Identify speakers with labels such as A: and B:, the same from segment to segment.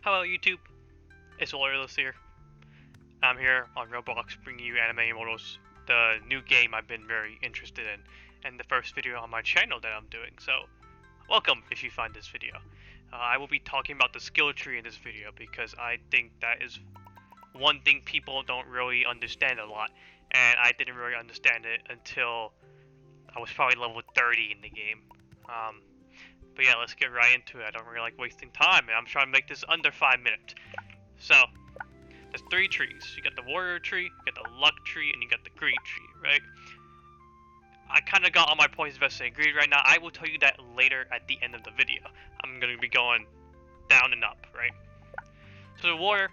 A: Hello YouTube, it's Immortals here. I'm here on Roblox bringing you Immortals, the new game I've been very interested in, and the first video on my channel that I'm doing, so welcome if you find this video. I will be talking about the skill tree in this video because I think that is one thing people don't really understand a lot, and I didn't really understand it until I was probably level 30 in the game. But yeah, let's get right into it. I don't really like wasting time, and I'm trying to make this under 5 minutes. So, there's 3 trees. You got the warrior tree, you got the luck tree, and you got the greed tree, right? I kind of got all my points invested in greed right now. I will tell you that later at the end of the video. I'm going to be going down and up, right? So the warrior,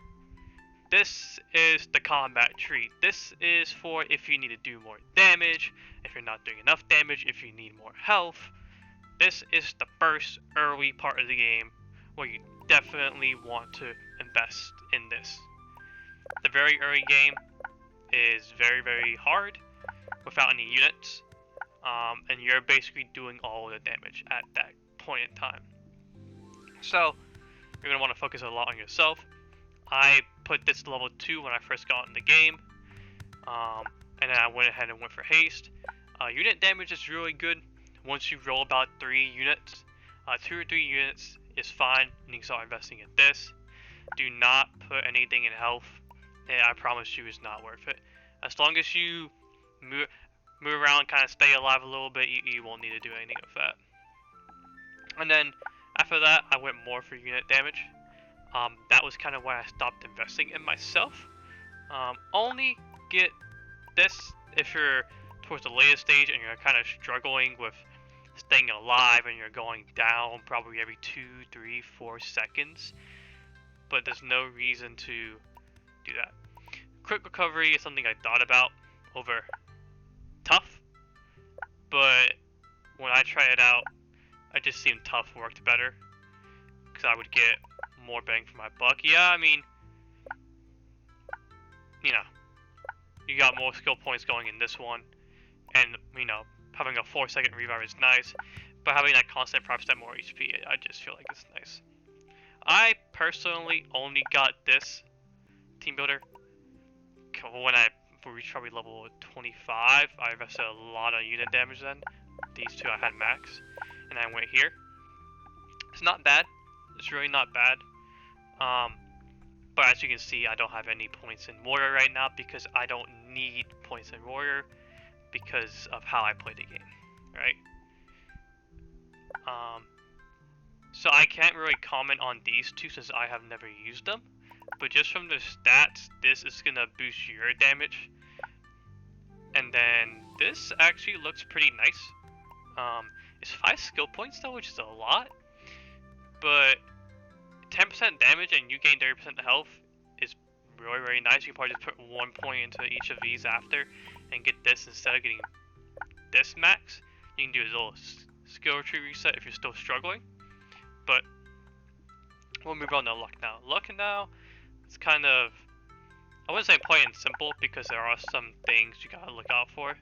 A: this is the combat tree. This is for if you need to do more damage, if you're not doing enough damage, if you need more health. This is the first early part of the game where you definitely want to invest in this. The very early game is very hard without any units, and you're basically doing all the damage at that point in time. So you're going to want to focus a lot on yourself. I put this to level 2 when I first got in the game, and then I went ahead and went for haste. Unit damage is really good. Once you roll about 3 units, 2 or 3 units is fine, and you can start investing in this. Do not put anything in health. I promise you it's not worth it. As long as you move around, kind of stay alive a little bit, you won't need to do anything with that. And then after that, I went more for unit damage. That was kind of why I stopped investing in myself. Only get this if you're towards the latest stage and you're kind of struggling with staying alive and you're going down probably every 2, 3, 4 seconds. But there's no reason to do that. Quick recovery is something I thought about over tough, but when I tried it out, I just seen tough worked better because I would get more bang for my buck. Yeah, I mean, you know, you got more skill points going in this one, and you know, having a 4-second revive is nice, but having that constant 5% more HP, I just feel like it's nice. I personally only got this team builder when I reached probably level 25. I invested a lot on unit damage then. These two I had max, and I went here. It's not bad. It's really not bad. But as you can see, I don't have any points in warrior right now because I don't need points in warrior because of how I play the game, right? So I can't really comment on these two since I have never used them. But just from the stats, this is gonna boost your damage. And then this actually looks pretty nice. It's 5 skill points though, which is a lot. But 10% damage and you gain 30% health is really nice. You can probably just put 1 point into each of these after and get this instead of getting this max. You can do a little skill tree reset if you're still struggling. But we'll move on to luck now. Luck now, it's kind of, I wouldn't say plain and simple because there are some things you gotta look out for.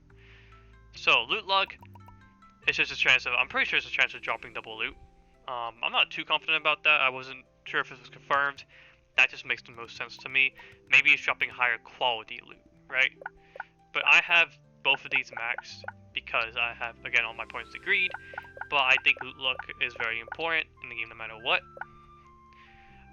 A: So loot luck, it's just a chance of, I'm pretty sure it's a chance of dropping double loot. I'm not too confident about that. I wasn't sure if it was confirmed. That just makes the most sense to me. Maybe it's dropping higher quality loot, right? But I have both of these maxed because I have, again, all my points to greed. But I think loot luck is very important in the game no matter what.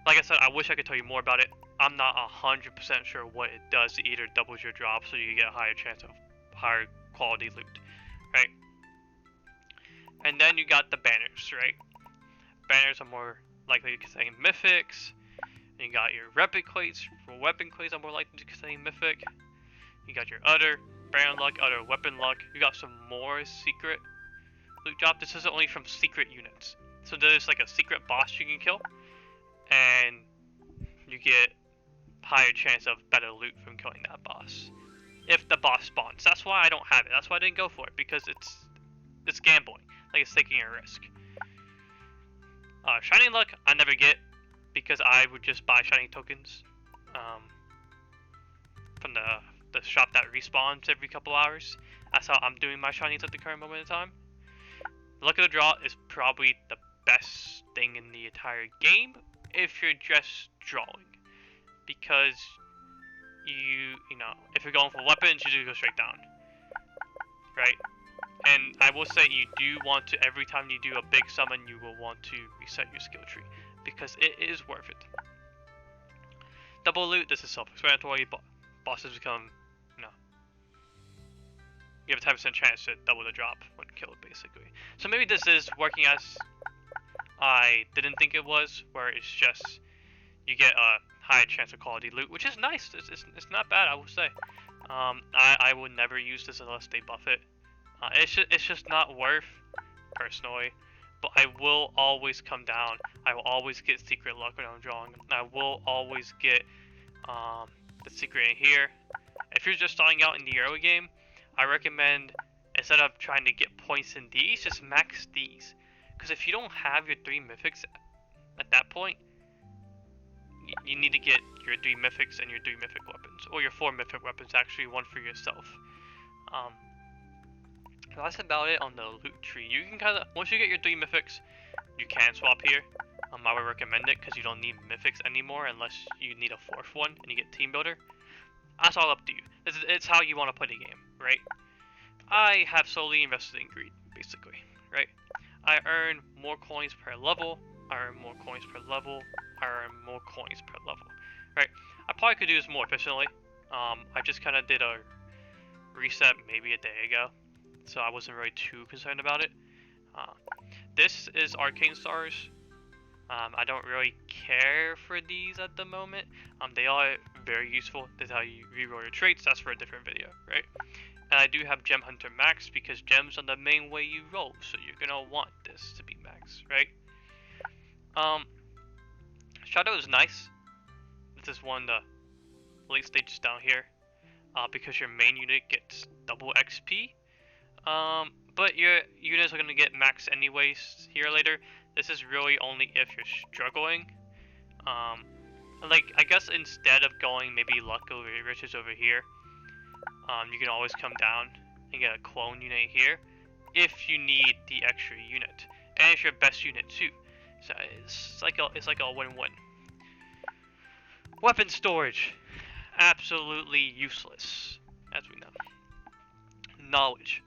A: Like I said, I wish I could tell you more about it. I'm not 100% sure what it does. It either doubles your drop so you get a higher chance of higher quality loot, right? And then you got the banners, right? Banners are more likely to contain mythics. And you got your weapon crates. For weapon crates are more likely to contain mythic. You got your other banner luck, other weapon luck. You got some more secret loot drop. This is only from secret units. So there's like a secret boss you can kill, and you get higher chance of better loot from killing that boss if the boss spawns. That's why I don't have it. That's why I didn't go for it, because it's gambling. Like, it's taking a risk. Shining luck I never get because I would just buy shining tokens from the shop that respawns every couple hours. That's how I'm doing my shinies at the current moment in time. Luck of the draw is probably the best thing in the entire game. if you're just drawing, because you know, if you're going for weapons, you just go straight down, right? And I will say you do want to, every time you do a big summon, you will want to reset your skill tree, because it is worth it. Double loot, this is self-explanatory. Bosses become, you know, you have a 10% chance to double the drop when killed, basically. So maybe this is working as I didn't think it was, where it's just you get a higher chance of quality loot, which is nice. It's not bad, I will say. I would never use this unless they buff it. It's just not worth, personally. But I will always come down. I will always get secret luck when I'm drawing. I will always get the secret in here. If you're just starting out in the early game, I recommend, instead of trying to get points in these, just max these. Because if you don't have your 3 mythics at that point, you need to get your 3 mythics and your 3 mythic weapons. Or your 4 mythic weapons, actually, one for yourself. That's about it on the loot tree. You can kind of, once you get your 3 mythics, you can swap here. I would recommend it because you don't need mythics anymore unless you need a 4th one and you get team builder. That's all up to you. It's how you want to play the game, right? I have solely invested in greed, basically, right? I earn more coins per level. I earn more coins per level. I earn more coins per level, right? I probably could do this more efficiently. I just kind of did a reset maybe a day ago, so I wasn't really too concerned about it. This is Arcane Stars. I don't really care for these at the moment. They are very useful. That's how you reroll your traits. That's for a different video, right? And I do have Gem Hunter max because gems are the main way you roll, so you're gonna want this to be max, right? Shadow is nice. This is one of the late stages down here, because your main unit gets double XP. But your units are gonna get max anyways here later. This is really only if you're struggling. Like, I guess instead of going maybe luck over riches over here, you can always come down and get a clone unit here if you need the extra unit, and it's your best unit too. So it's like a win-win. Weapon storage, absolutely useless, as we know. Knowledge,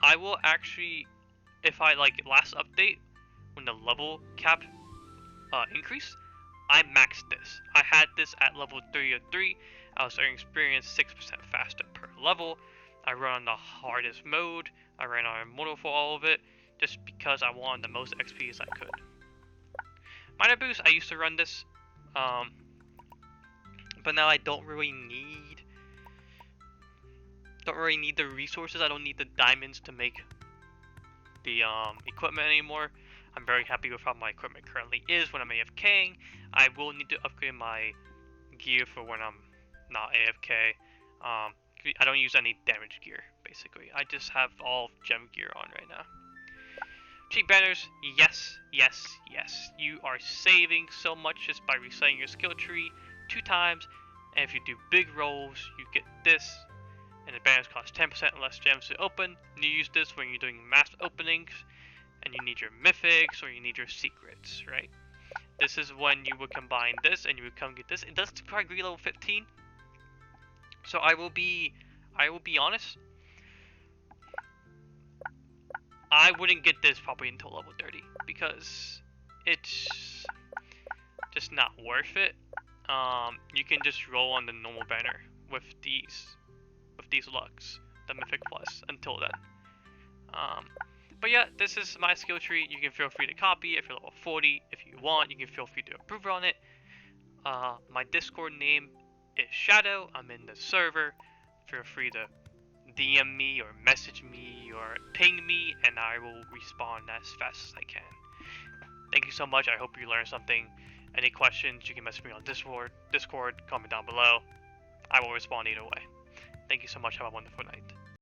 A: I will actually, if I like last update when the level cap increased, I maxed this. I had this at level 303. I was earning experience 6% faster per level. I run on the hardest mode. I ran on Immortal for all of it, just because I wanted the most XP as I could. Minor boost, I used to run this, but now I don't really need the resources. I don't need the diamonds to make the equipment anymore. I'm very happy with how my equipment currently is when I'm AFKing. I will need to upgrade my gear for when I'm not AFK. I don't use any damage gear, basically. I just have all gem gear on right now. Cheap banners, yes, yes, yes. You are saving so much just by resetting your skill tree 2 times. And if you do big rolls, you get this. And the banners cost 10% less gems to open. And you use this when you're doing mass openings and you need your mythics or you need your secrets, right? This is when you would combine this and you would come get this. It does require greed level 15. So I will be honest. I wouldn't get this probably until level 30 because it's just not worth it. You can just roll on the normal banner with these lucks, the Mythic Plus, until then. But yeah, this is my skill tree. You can feel free to copy if you're level 40. If you want, you can feel free to approve on it. My Discord name is Shadow. I'm in the server. Feel free to DM me or message me or ping me, and I will respond as fast as I can. Thank you so much. I hope you learned something. Any questions, you can message me on Discord, comment down below. I will respond either way. Thank you so much. Have a wonderful night.